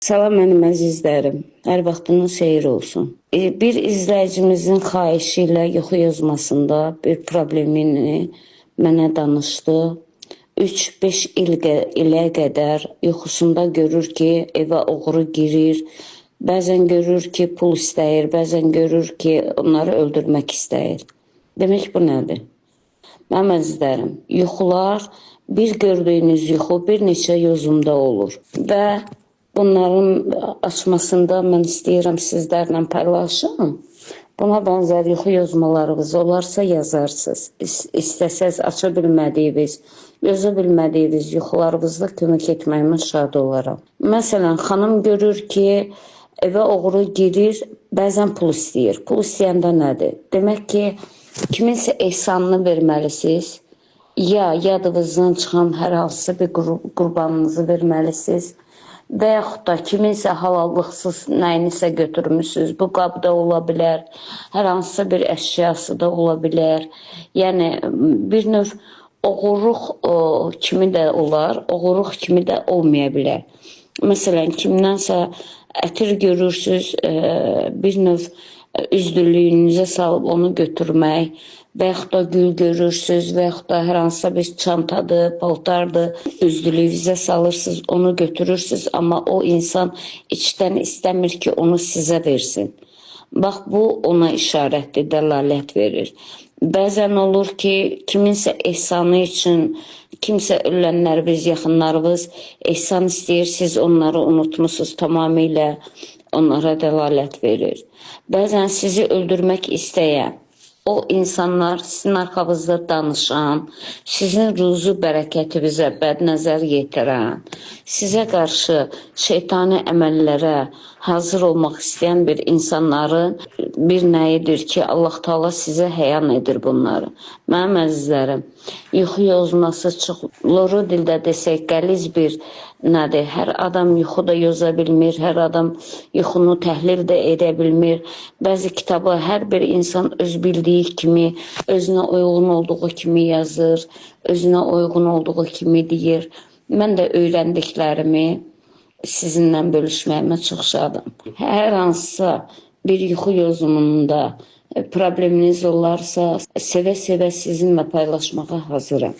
Salam mənim əzizlərim, hər vaxtınız xeyir olsun. Bir izləyicimizin xahişi ilə yuxu yazmasında bir problemini mənə danışdı. 3-5 ilə qədər yuxusunda görür ki, evə oğru girir, bəzən görür ki, pul istəyir, bəzən görür ki, onları öldürmək istəyir. Demək bu nədir? Mənim əzizlərim, yuxular, bir gördüyünüz yuxu bir neçə yozumda olur və bunların açmasında mən istəyirəm sizlərlə paylaşım. Buna bənzər yuxu yazmalarınız olarsa yazarsınız. İstəsəz aça bilmədiyiniz, yoza bilmədiyiniz yuxularınızda kömək etməyimə şad olaram. Məsələn, xanım görür ki, evə oğru girir, bəzən pul istəyir. Pul istəyəndə nədir? Demək ki, kiminsə ehsanını verməlisiniz, ya yadınızdan çıxan hər hansısa bir qurbanınızı verməlisiniz və yaxud da kiminsə halallıqsız nəyinisə götürmüşsünüz. Bu qabda ola bilər, hər hansısa bir əşyası da ola bilər. Yəni, bir növ oğurluq kimi də olar, oğurluq kimi də olmaya bilər. Məsələn, kimdənsə ətir görürsünüz, bir növ üzdülüyünüzə salıb onu götürmək və yaxud da gül görürsünüz və yaxud da hər hansısa bir çantadır, paltardır, üzdülüyünüzə salırsınız, onu götürürsünüz, amma o insan içdən istəmir ki, onu sizə versin. Bax, bu ona işarətdir, dəlalət verir. Bəzən olur ki, kiminsə ehsanı üçün, kimsə ölənləriniz, yaxınlarınız ehsan istəyir, siz onları unutmuşsunuz, tamamilə onlara dəlalət verir. Bəzən sizi öldürmək istəyən, o insanlar sizin arxavızda danışan, sizin ruzu bərəkətinizə bədnəzər yetirən, sizə qarşı şeytani əməllərə hazır olmaq istəyən bir insanların bir nəyidir ki, Allah Taala sizə həyan edir bunları. Mənim əzizlərim, yuxu yazması çox loru dildə desək, qəliz bir nədir? Hər adam yuxu da yoza bilmir, hər adam yuxunu təhlil də edə bilmir. Bəzi kitabı hər bir insan öz bildiyi kimi, özünə uyğun olduğu kimi yazır, özünə uyğun olduğu kimi deyir. Mən də öyrəndiklərimi sizinlə bölüşməyimə çox şadım. Hər hansısa bir yuxu yazımında probleminiz olarsa, sevə-sevə sizinlə paylaşmağa hazıram.